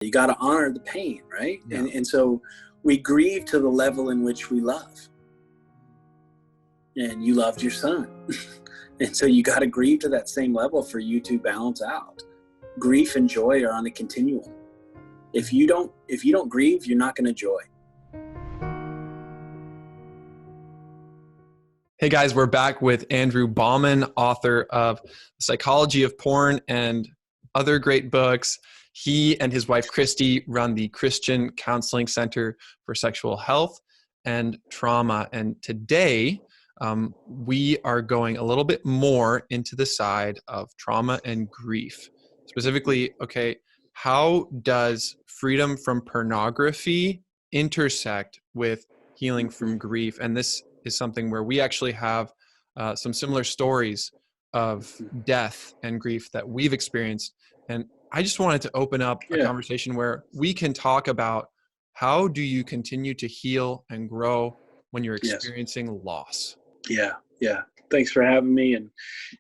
You got to honor the pain, right? Yeah. And so we grieve to the level in which we love. And you loved your son. And so you got to grieve to that same level for you to balance out. Grief and joy are on a continuum. If you don't grieve, you're not going to joy. Hey guys, we're back with Andrew Bauman, author of The Psychology of Porn and other great books. He and his wife, Christy, run the Christian Counseling Center for Sexual Health and Trauma. And today, we are going a little bit more into the side of trauma and grief. Specifically, okay, how does freedom from pornography intersect with healing from grief? And this is something where we actually have some similar stories of death and grief that we've experienced. And I just wanted to open up a conversation where we can talk about how do you continue to heal and grow when you're experiencing loss? Yeah. Thanks for having me. And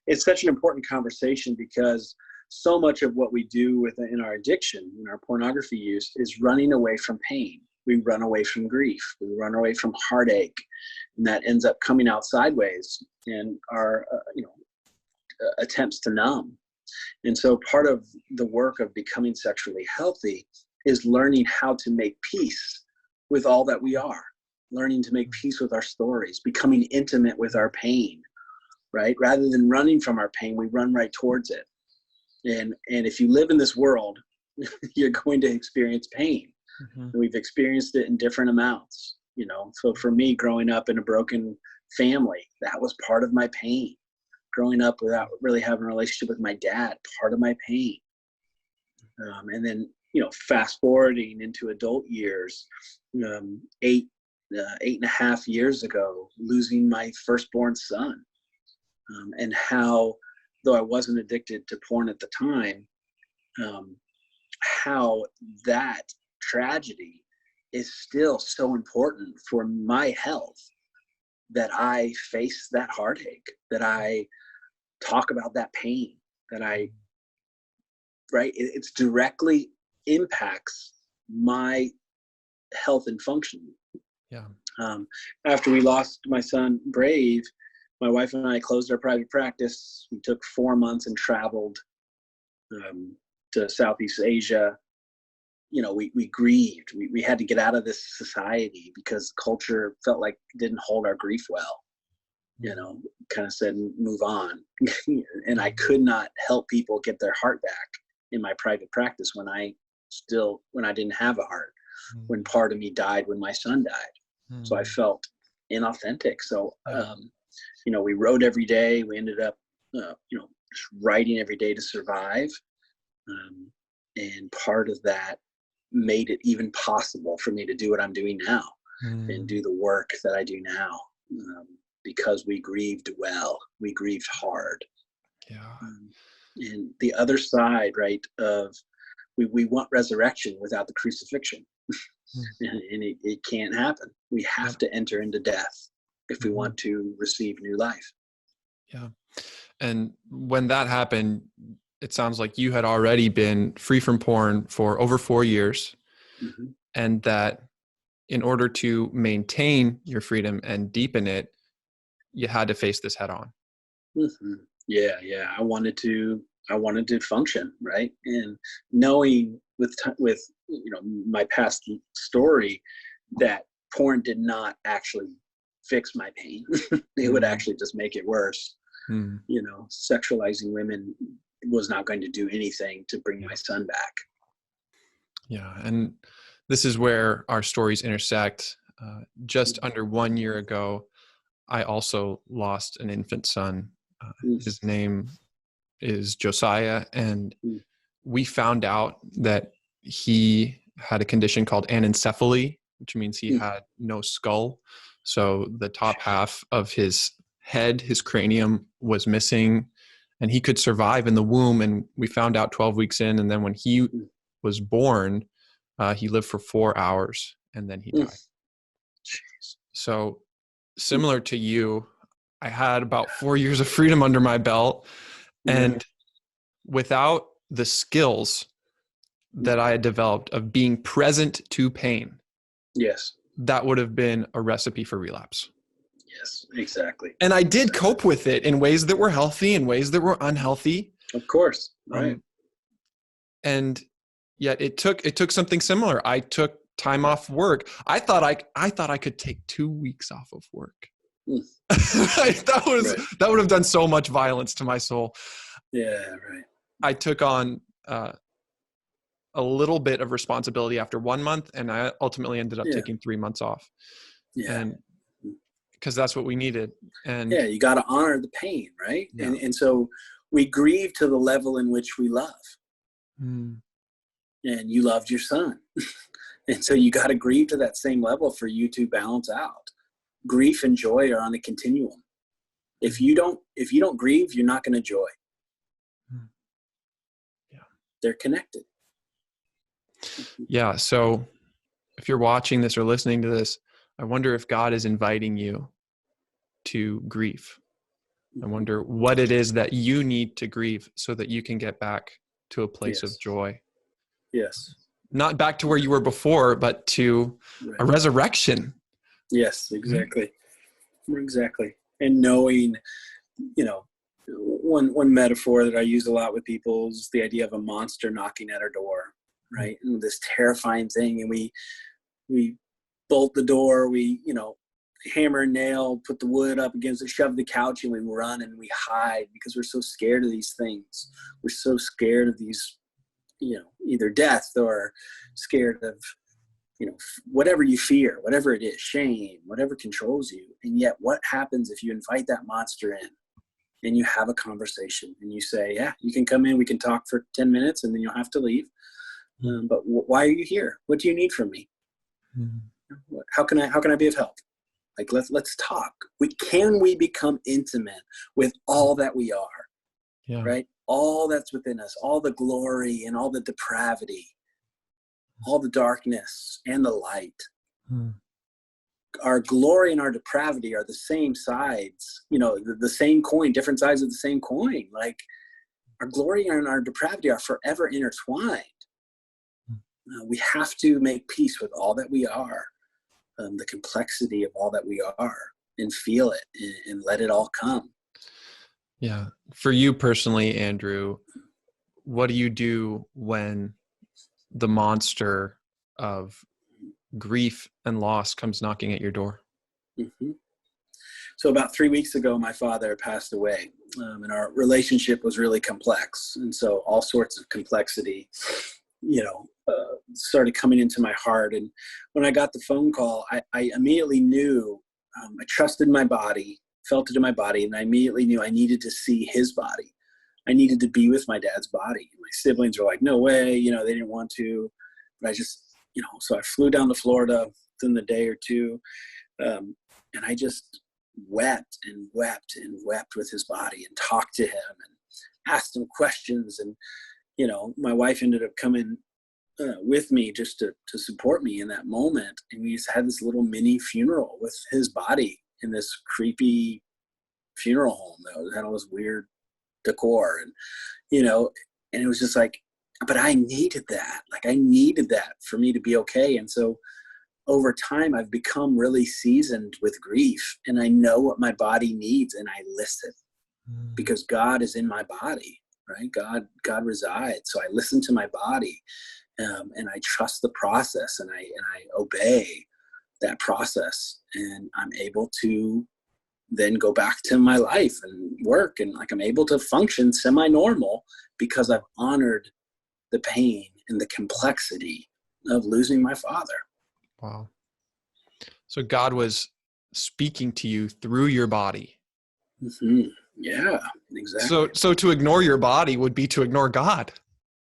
it's such an important conversation because so much of what we do in our addiction, in our pornography use, is running away from pain. We run away from grief. We run away from heartache, and that ends up coming out sideways in our, attempts to numb. And so part of the work of becoming sexually healthy is learning how to make peace with all that we are, learning to make peace with our stories, becoming intimate with our pain, right? Rather than running from our pain, we run right towards it. And if you live in this world, you're going to experience pain. Mm-hmm. We've experienced it in different amounts, So for me, growing up in a broken family, that was part of my pain. Growing up without really having a relationship with my dad, part of my pain. And then, fast forwarding into adult years, 8.5 years ago, losing my firstborn son, and how, though I wasn't addicted to porn at the time, how that tragedy is still so important for my health, that I face that heartache, that I talk about that pain, it's directly impacts my health and function. Yeah. After we lost my son, Brave, my wife and I closed our private practice. We took 4 months and traveled to Southeast Asia. We grieved. We had to get out of this society because culture felt like didn't hold our grief well. Kind of said, move on. And I could not help people get their heart back in my private practice when I didn't have a heart, when part of me died when my son died. So I felt inauthentic. So, we wrote every day. We ended up, just writing every day to survive. And part of that made it even possible for me to do what I'm doing now and do the work that I do now. Because we grieved well, we grieved hard. Yeah. And the other side, right, of we want resurrection without the crucifixion. And it can't happen. We have to enter into death if we want to receive new life. Yeah. And when that happened, it sounds like you had already been free from porn for over 4 years. Mm-hmm. And that in order to maintain your freedom and deepen it, you had to face this head on. Mm-hmm. Yeah. I wanted to function, right? And knowing with my past story that porn did not actually fix my pain. It would actually just make it worse. Sexualizing women was not going to do anything to bring my son back. Yeah. And this is where our stories intersect. Just under 1 year ago, I also lost an infant son. His name is Josiah, and we found out that he had a condition called anencephaly, which means he had no skull. So the top half of his head, his cranium, was missing, and he could survive in the womb. And we found out 12 weeks in, and then when he was born, he lived for 4 hours, and then he died. So similar to you, I had about 4 years of freedom under my belt, and without the skills that I had developed of being present to pain, Yes. that would have been a recipe for relapse. Yes, exactly. And I did cope with it in ways that were healthy and ways that were unhealthy. Of course. Right. And yet it took something similar. I took time off work. I thought I could take 2 weeks off of work. That would have done so much violence to my soul. Yeah, right. I took on a little bit of responsibility after 1 month, and I ultimately ended up taking 3 months off. Yeah. And because that's what we needed. And yeah, you got to honor the pain, right? Yeah. And so we grieve to the level in which we love. And you loved your son. And so you got to grieve to that same level for you to balance out. Grief and joy are on a continuum. If you don't grieve, you're not going to joy. Yeah. They're connected. Yeah. So if you're watching this or listening to this, I wonder if God is inviting you to grieve. I wonder what it is that you need to grieve so that you can get back to a place of joy. Yes. Not back to where you were before, but to a resurrection. Yes, exactly. Exactly. And knowing, one metaphor that I use a lot with people is the idea of a monster knocking at our door, right? And this terrifying thing. And we bolt the door, we, hammer and nail, put the wood up against it, shove the couch, and we run and we hide because we're so scared of these things. We're so scared of these, either death or scared of, whatever you fear, whatever it is, shame, whatever controls you. And yet what happens if you invite that monster in and you have a conversation and you say, yeah, you can come in, we can talk for 10 minutes and then you'll have to leave. But why are you here? What do you need from me? How can I be of help? Like, let's talk. Can we become intimate with all that we are, right? All that's within us, all the glory and all the depravity, all the darkness and the light. Our glory and our depravity are the same sides, the same coin, different sides of the same coin. Like, our glory and our depravity are forever intertwined. We have to make peace with all that we are, the complexity of all that we are, and feel it and let it all come. Yeah. For you personally, Andrew, what do you do when the monster of grief and loss comes knocking at your door? So about 3 weeks ago, my father passed away, and our relationship was really complex. And so all sorts of complexity, started coming into my heart. And when I got the phone call, I immediately knew, I trusted my body, felt it in my body, and I immediately knew I needed to see his body. I needed to be with my dad's body. My siblings were like, no way, they didn't want to. But I just, so I flew down to Florida within the day or two, and I just wept and wept and wept with his body and talked to him and asked him questions. And, my wife ended up coming with me just to support me in that moment. And we just had this little mini funeral with his body in this creepy funeral home that had all this weird decor. And, and it was just like, but I needed that. Like, I needed that for me to be okay. And so over time, I've become really seasoned with grief, and I know what my body needs, and I listen because God is in my body, right? God resides. So I listen to my body, and I trust the process, and I obey that process, and I'm able to then go back to my life and work, and like I'm able to function semi-normal because I've honored the pain and the complexity of losing my father. Wow. So God was speaking to you through your body. Yeah, exactly. So to ignore your body would be to ignore God.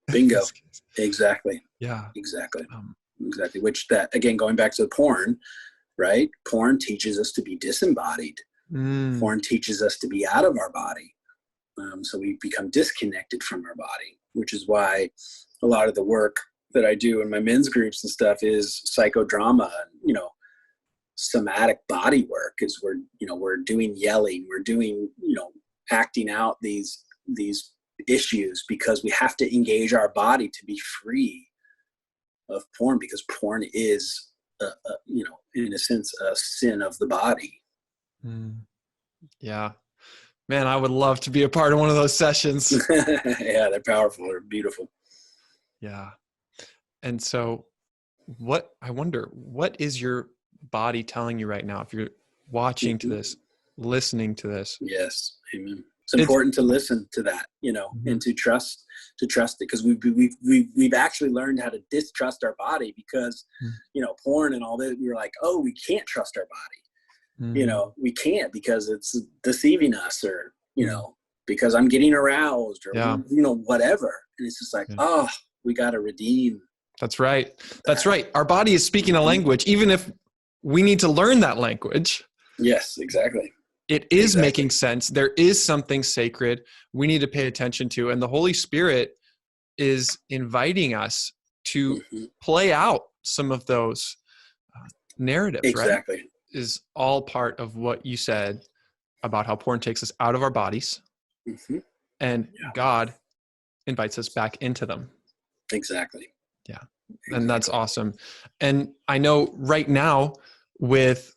Bingo. Exactly. Yeah. Exactly. Exactly. Which that, again, going back to the porn, right? Porn teaches us to be disembodied. Porn teaches us to be out of our body. So we become disconnected from our body, which is why a lot of the work that I do in my men's groups and stuff is psychodrama, somatic body work. Is we're doing yelling, we're doing, acting out these issues because we have to engage our body to be free of porn, because porn is, in a sense, a sin of the body. Yeah, man, I would love to be a part of one of those sessions. Yeah, they're powerful. They're beautiful. Yeah. And so I wonder, what is your body telling you right now? If you're watching to this, listening to this. Yes. Amen. It's important to listen to that, and to trust it, because we've actually learned how to distrust our body because, porn and all that. We're like, oh, we can't trust our body. We can't, because it's deceiving us, or, because I'm getting aroused, or, whatever. And it's just like, oh, we got to redeem. That's right. That's right. Our body is speaking a language, even if we need to learn that language. Yes, exactly. It is making sense. There is something sacred we need to pay attention to. And the Holy Spirit is inviting us to play out some of those narratives, exactly. Right? Is all part of what you said about how porn takes us out of our bodies, and God invites us back into them. Exactly. Yeah. And that's awesome. And I know right now with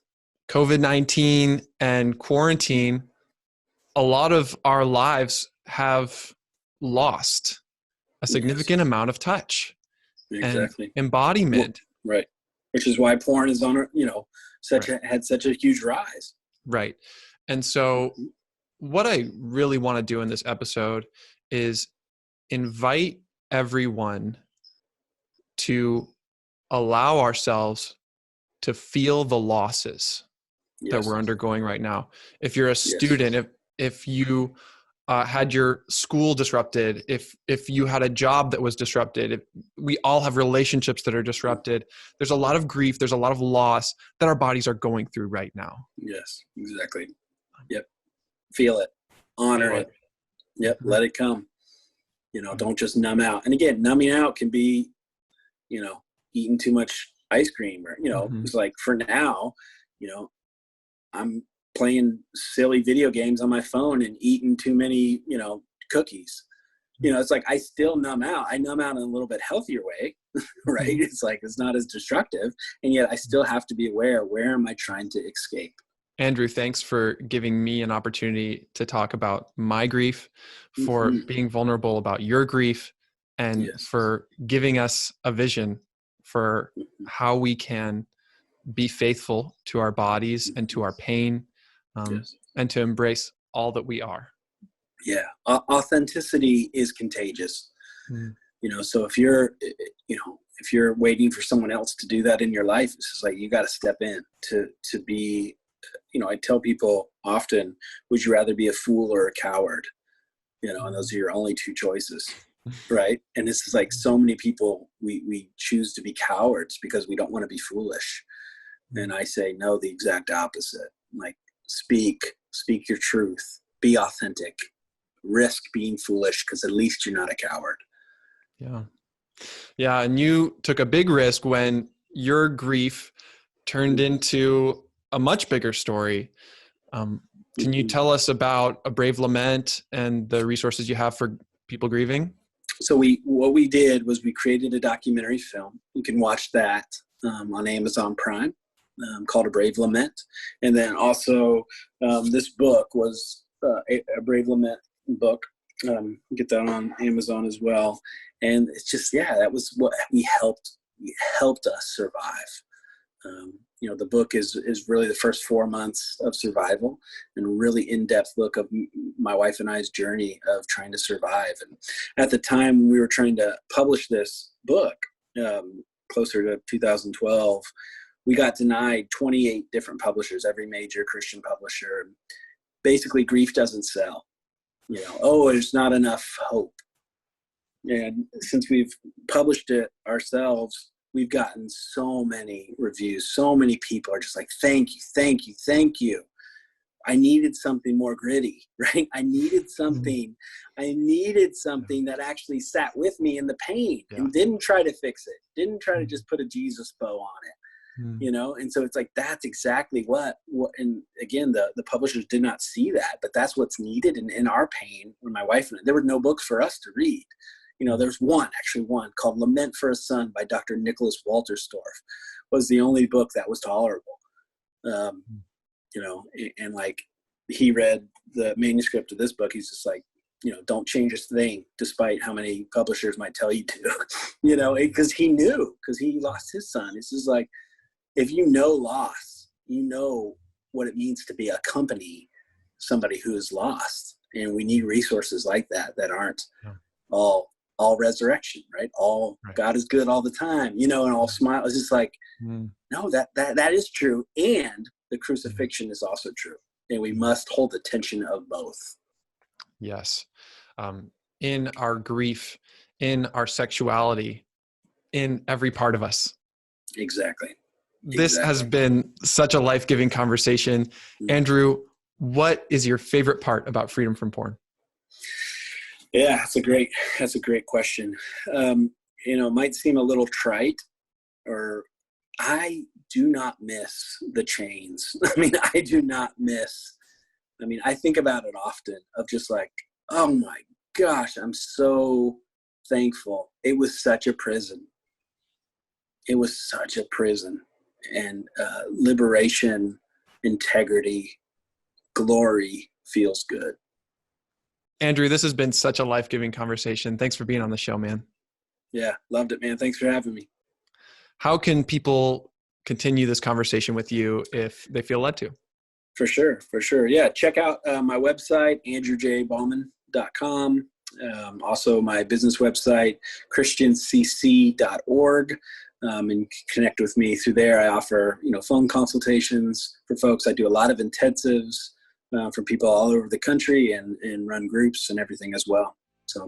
COVID-19 and quarantine, a lot of our lives have lost a significant amount of touch and embodiment. Right. Which is why porn is on, had such a huge rise. Right. And so what I really want to do in this episode is invite everyone to allow ourselves to feel the losses that we're undergoing right now. If you're a student, if you had your school disrupted, if you had a job that was disrupted, if we all have relationships that are disrupted, there's a lot of grief, there's a lot of loss that our bodies are going through right now. Yes, exactly. Yep. Feel it. Honor it. Yep. Let it come. Don't just numb out. And again, numbing out can be, eating too much ice cream, or, it's like, for now, I'm playing silly video games on my phone and eating too many, cookies. It's like, I still numb out. I numb out in a little bit healthier way, right? It's like, it's not as destructive. And yet I still have to be aware, where am I trying to escape? Andrew, thanks for giving me an opportunity to talk about my grief, for being vulnerable about your grief, and for giving us a vision for how we can be faithful to our bodies and to our pain, and to embrace all that we are. Yeah. Authenticity is contagious. So if you're waiting for someone else to do that in your life, it's just like, you got to step in to be, I tell people often, would you rather be a fool or a coward? And those are your only two choices. Right. And this is like, so many people, we choose to be cowards because we don't want to be foolish. And I say, no, the exact opposite. Like, speak your truth, be authentic, risk being foolish, because at least you're not a coward. Yeah. Yeah. And you took a big risk when your grief turned into a much bigger story. Can you tell us about a Brave Lament and the resources you have for people grieving? So what we did was we created a documentary film. You can watch that on Amazon Prime, called A Brave Lament. And then also this book was a Brave Lament book. Get that on Amazon as well. And it's just, that was what helped us survive. The book is really the first 4 months of survival, and a really in-depth look of my wife and I's journey of trying to survive. And at the time when we were trying to publish this book, closer to 2012, we got denied 28 different publishers, every major Christian publisher. Basically, grief doesn't sell. There's not enough hope. And since we've published it ourselves, we've gotten so many reviews. So many people are just like, thank you. I needed something more gritty, right? I needed something that actually sat with me in the pain and didn't try to fix it. Didn't try to just put a Jesus bow on it. And so it's like, that's exactly what, and again, the publishers did not see that, but that's what's needed in our pain. When my wife and I, there were no books for us to read. There's one called Lament for a Son by Dr. Nicholas Walterstorff, was the only book that was tolerable. And like, he read the manuscript of this book. He's just like, don't change a thing, despite how many publishers might tell you to, because he knew, because he lost his son. It's just like, if you know loss, you know what it means to be accompany somebody who is lost. And we need resources like that aren't all resurrection, right? Right. God is good all the time, and all smile. It's just like, no, that is true. And the crucifixion is also true. And we must hold the tension of both. Yes. In our grief, in our sexuality, in every part of us. Exactly. This has been such a life-giving conversation. Andrew, what is your favorite part about freedom from porn? Yeah, that's a great question. It might seem a little trite, or I do not miss the chains. I do not miss. I think about it often, of just like, oh my gosh, I'm so thankful. It was such a prison. And liberation, integrity, glory feels good. Andrew, this has been such a life-giving conversation. Thanks for being on the show, man. Yeah, loved it, man. Thanks for having me. How can people continue this conversation with you if they feel led to? For sure. Yeah, check out my website, andrewjbauman.com. Also my business website, christiancc.org. And connect with me through there. I offer, phone consultations for folks. I do a lot of intensives for people all over the country, and run groups and everything as well. So.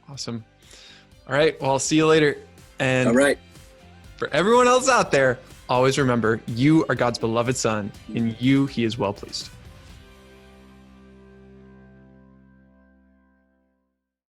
Awesome. All right. Well, I'll see you later. And all right. For everyone else out there, always remember, you are God's beloved son. In you, he is well pleased.